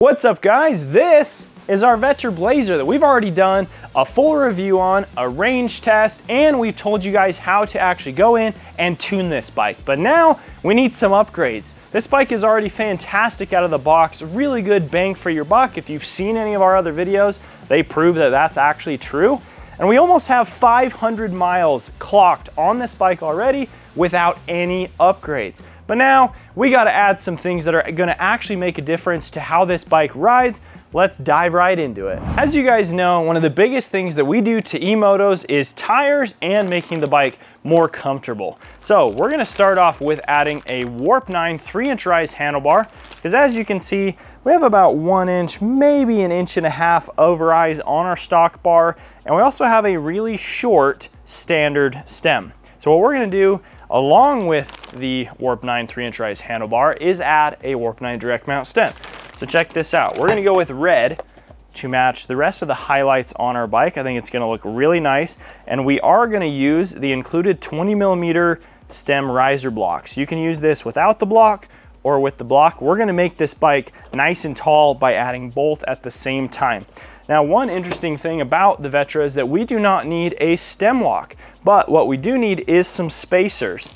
What's up guys? This is our Vetra Blazer that we've already done a full review on, a range test, and we've told you guys how to actually go in and tune this bike. But now we need some upgrades. This bike is already fantastic out of the box, really good bang for your buck. If you've seen any of our other videos, they prove that that's actually true. And we almost have 500 miles clocked on this bike already without any upgrades. But now we got to add some things that are going to actually make a difference to how this bike rides. Let's dive right into it. As you guys know, one of the biggest things that we do to e-motos is tires and making the bike more comfortable. So we're going to start off with adding a Warp 9 3-inch rise handlebar, because as you can see, we have about 1 inch, maybe 1.5 inches of rise on our stock bar, and we also have a really short standard stem. So what we're going to do, along with the Warp 9 3-inch rise handlebar, is add a Warp 9 direct mount stem. So check this out. We're gonna go with red to match the rest of the highlights on our bike. I think it's gonna look really nice. And we are gonna use the included 20mm stem riser blocks. You can use this without the block or with the block. We're gonna make this bike nice and tall by adding both at the same time. Now, one interesting thing about the Vetra is that we do not need a stem lock, but what we do need is some spacers,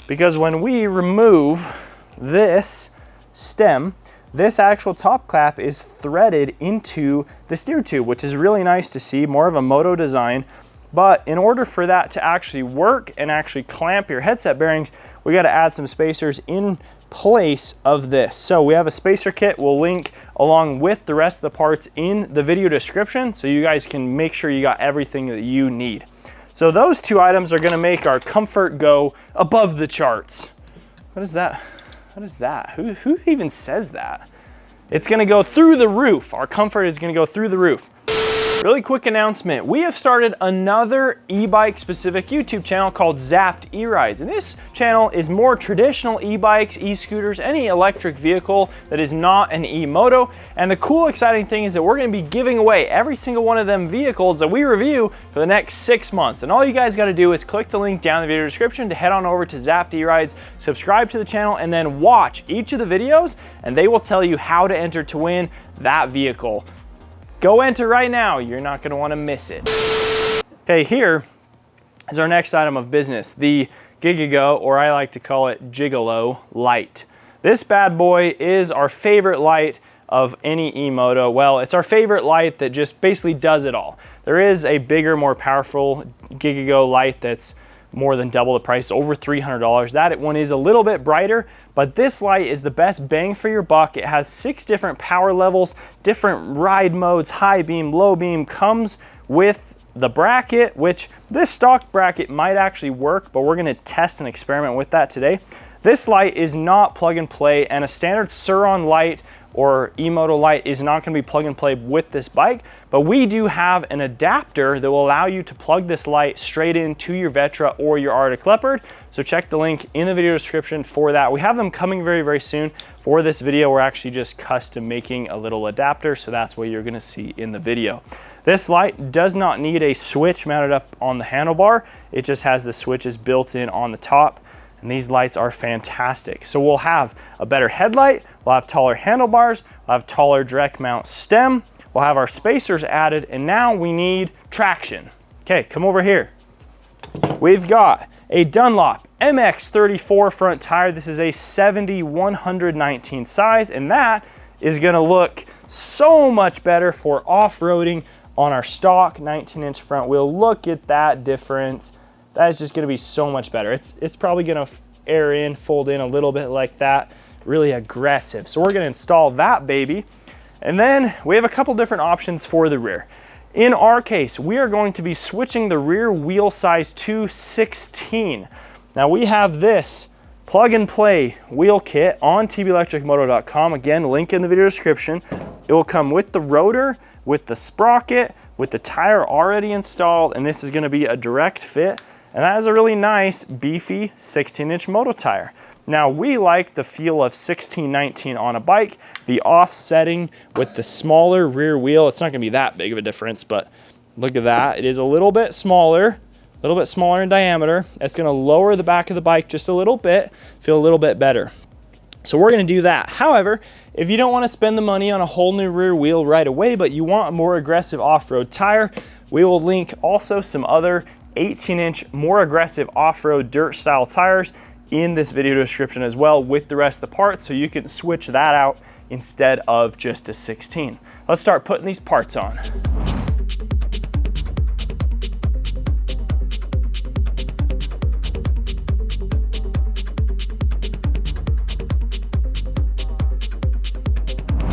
because when we remove this stem, this actual top clap is threaded into the steer tube, which is really nice to see, more of a moto design. But in order for that to actually work and actually clamp your headset bearings, we got to add some spacers in place of this. So we have a spacer kit. We'll link along with the rest of the parts in the video description, so you guys can make sure you got everything that you need. So those two items are going to make our comfort go above the charts. What is that? What is that? Who even says that? It's gonna go through the roof. Our comfort is gonna go through the roof. Really quick announcement. We have started another e-bike specific YouTube channel called Zapped E-Rides. And this channel is more traditional e-bikes, e-scooters, any electric vehicle that is not an e-moto. And the cool, exciting thing is that we're gonna be giving away every single one of them vehicles that we review for the next 6 months. And all you guys gotta do is click the link down in the video description to head on over to Zapped E-Rides, subscribe to the channel, and then watch each of the videos, and they will tell you how to enter to win that vehicle. Go enter right now, you're not gonna wanna miss it. Okay, here is our next item of business, the Gigago, or I like to call it Gigolo light. This bad boy is our favorite light of any e-moto. Well, it's our favorite light that just basically does it all. There is a bigger, more powerful Gigago light that's more than double the price, over $300. That one is a little bit brighter, but this light is the best bang for your buck. It has 6 different power levels, different ride modes, high beam, low beam, comes with the bracket, which this stock bracket might actually work, but we're gonna test and experiment with that today. This light is not plug and play, and a standard Surron light or e-moto light is not gonna be plug and play with this bike, but we do have an adapter that will allow you to plug this light straight into your Vetra or your Arctic Leopard. So check the link in the video description for that. We have them coming very, very soon. For this video, we're actually just custom making a little adapter, so that's what you're gonna see in the video. This light does not need a switch mounted up on the handlebar. It just has the switches built in on the top. And these lights are fantastic. So we'll have a better headlight, we'll have taller handlebars, we'll have taller direct mount stem, we'll have our spacers added, and now we need traction. Okay, come over here. We've got a Dunlop MX34 front tire. This is a 70/119 size, and that is gonna look so much better for off-roading on our stock 19-inch front wheel. Look at that difference. That is just gonna be so much better. It's probably gonna air in, fold in a little bit like that, really aggressive. So we're gonna install that baby. And then we have a couple different options for the rear. In our case, we are going to be switching the rear wheel size to 16. Now we have this plug and play wheel kit on tbelectricmoto.com. Again, link in the video description. It will come with the rotor, with the sprocket, with the tire already installed, and this is gonna be a direct fit. And that is a really nice, beefy 16-inch moto tire. Now, we like the feel of 16/19 on a bike, the offsetting with the smaller rear wheel. It's not gonna be that big of a difference, but look at that. It is a little bit smaller in diameter. It's gonna lower the back of the bike just a little bit, feel a little bit better. So we're gonna do that. However, if you don't wanna spend the money on a whole new rear wheel right away, but you want a more aggressive off-road tire, we will link also some other 18-inch more aggressive off-road dirt style tires in this video description as well with the rest of the parts, so you can switch that out instead of just a 16. Let's start putting these parts on.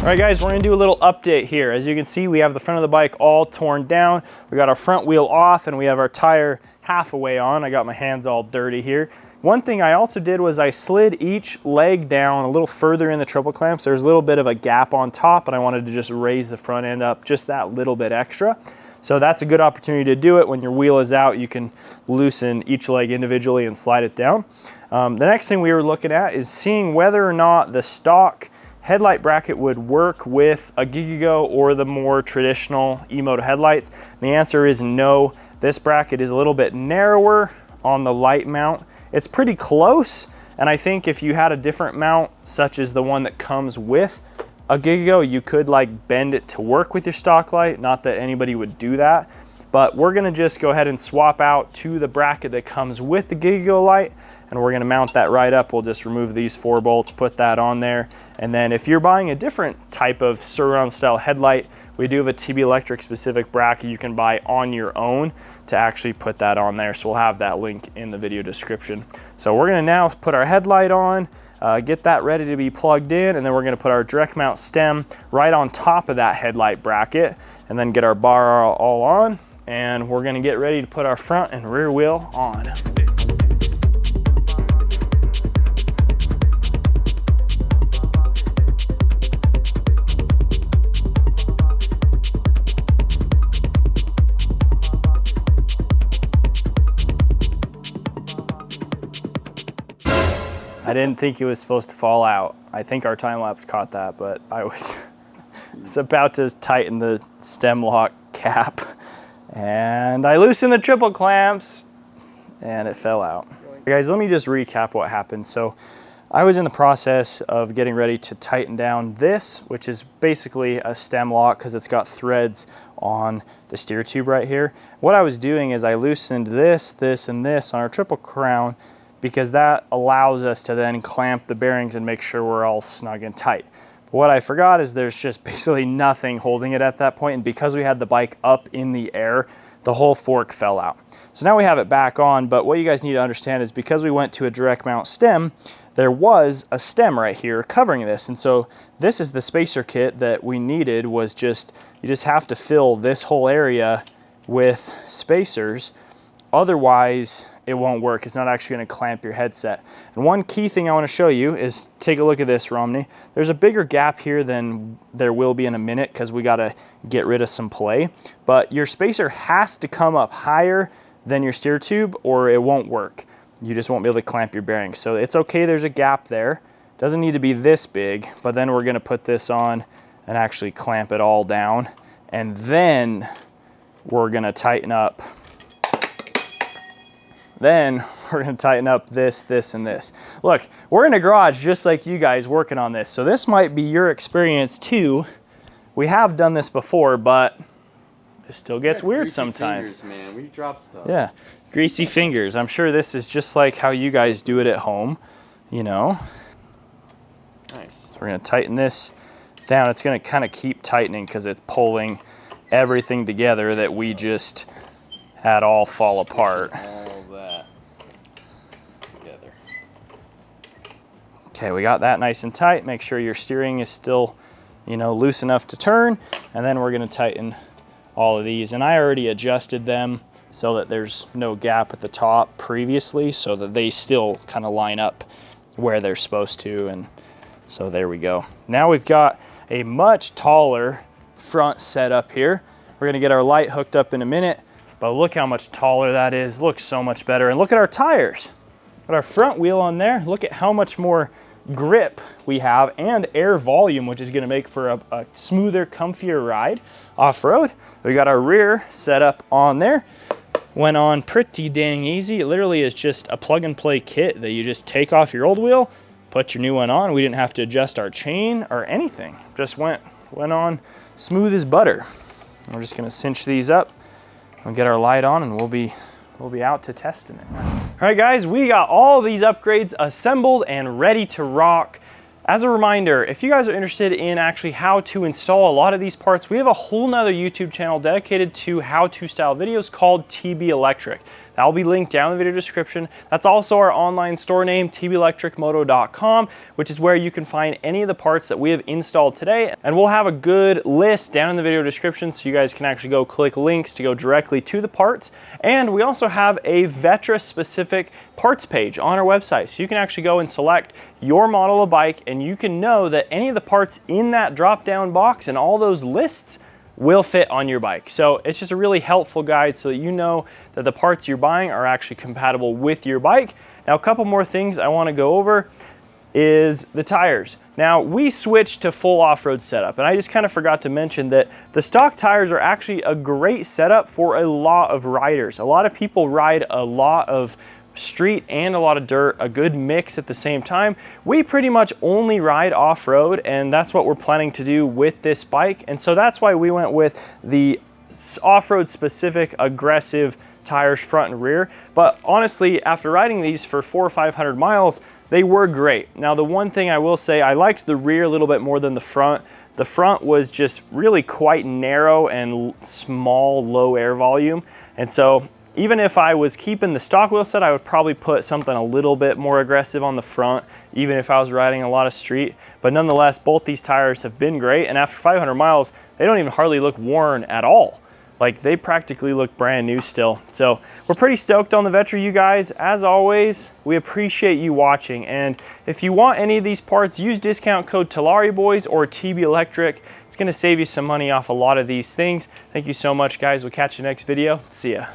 All right guys, we're gonna do a little update here. As you can see, we have the front of the bike all torn down. We got our front wheel off and we have our tire half away on. I got my hands all dirty here. One thing I also did was I slid each leg down a little further in the triple clamps. There's a little bit of a gap on top and I wanted to just raise the front end up just that little bit extra. So that's a good opportunity to do it. When your wheel is out, you can loosen each leg individually and slide it down. The next thing we were looking at is seeing whether or not the stock headlight bracket would work with a Gigago or the more traditional E-moto headlights. The answer is no. This bracket is a little bit narrower on the light mount. It's pretty close, and I think if you had a different mount, such as the one that comes with a Gigago, you could like bend it to work with your stock light. Not that anybody would do that, but we're gonna just go ahead and swap out to the bracket that comes with the Gigago light, and we're gonna mount that right up. We'll just remove these 4 bolts, put that on there. And then if you're buying a different type of Surron style headlight, we do have a TB Electric specific bracket you can buy on your own to actually put that on there. So we'll have that link in the video description. So we're gonna now put our headlight on, get that ready to be plugged in, and then we're gonna put our direct mount stem right on top of that headlight bracket, and then get our bar all on, and we're gonna get ready to put our front and rear wheel on. I didn't think it was supposed to fall out. I think our time lapse caught that, but I was about to tighten the stem lock cap and I loosened the triple clamps and it fell out. Guys, let me just recap what happened. So I was in the process of getting ready to tighten down this, which is basically a stem lock because it's got threads on the steer tube right here. What I was doing is I loosened this, this, and this on our triple crown, because that allows us to then clamp the bearings and make sure we're all snug and tight. But what I forgot is there's just basically nothing holding it at that point, and because we had the bike up in the air, the whole fork fell out. So now we have it back on, but what you guys need to understand is because we went to a direct mount stem, there was a stem right here covering this, and so this is the spacer kit that we needed. Was just, you just have to fill this whole area with spacers, otherwise it won't work. It's not actually going to clamp your headset. And one key thing I want to show you is, take a look at this, Romney. There's a bigger gap here than there will be in a minute because we got to get rid of some play, but your spacer has to come up higher than your steer tube or it won't work. You just won't be able to clamp your bearings. So it's okay, there's a gap there. Doesn't need to be this big, but then we're going to put this on and actually clamp it all down, and then we're going to tighten up. Then we're gonna tighten up this, this, and this. Look, we're in a garage just like you guys working on this, so this might be your experience too. We have done this before, but it still gets weird sometimes. Fingers, man. We drop stuff. Yeah, greasy fingers. I'm sure this is just like how you guys do it at home, you know. Nice. So we're gonna tighten this down. It's gonna kind of keep tightening because it's pulling everything together that we just had all fall apart. Okay, we got that nice and tight. Make sure your steering is still, you know, loose enough to turn, and then we're gonna tighten all of these. And I already adjusted them so that there's no gap at the top previously, so that they still kind of line up where they're supposed to. And so there we go. Now we've got a much taller front setup here. We're gonna get our light hooked up in a minute, but look how much taller that is. Looks so much better. And look at our tires. Got our front wheel on there. Look at how much more grip we have and air volume, which is gonna make for a smoother, comfier ride off-road. We got our rear set up on there. Went on pretty dang easy. It literally is just a plug and play kit that you just take off your old wheel, put your new one on. We didn't have to adjust our chain or anything. Just went on smooth as butter. We're just gonna cinch these up. We'll get our light on and we'll be out to testing it. All right guys, we got all these upgrades assembled and ready to rock. As a reminder, if you guys are interested in actually how to install a lot of these parts, we have a whole nother YouTube channel dedicated to how-to style videos called TB Electric. That'll be linked down in the video description. That's also our online store name, tbelectricmoto.com, which is where you can find any of the parts that we have installed today. And we'll have a good list down in the video description so you guys can actually go click links to go directly to the parts. And we also have a Vetra specific parts page on our website. So you can actually go and select your model of bike and you can know that any of the parts in that drop down box and all those lists will fit on your bike. So it's just a really helpful guide so that you know that the parts you're buying are actually compatible with your bike. Now, a couple more things I want to go over is the tires. Now, we switched to full off-road setup, and I just kind of forgot to mention that the stock tires are actually a great setup for a lot of riders. A lot of people ride a lot of street and a lot of dirt, a good mix at the same time. We pretty much only ride off-road, and that's what we're planning to do with this bike. And so that's why we went with the off-road specific aggressive tires front and rear. But honestly, after riding these for 400 or 500 miles, they were great. Now, the one thing I will say, I liked the rear a little bit more than the front. The front was just really quite narrow and small, low air volume. And so even if I was keeping the stock wheel set, I would probably put something a little bit more aggressive on the front, even if I was riding a lot of street. But nonetheless, both these tires have been great. And after 500 miles, they don't even hardly look worn at all. Like, they practically look brand new still. So we're pretty stoked on the Vetra, you guys. As always, we appreciate you watching. And if you want any of these parts, use discount code TalariaBoys or TB Electric. It's gonna save you some money off a lot of these things. Thank you so much, guys. We'll catch you next video. See ya.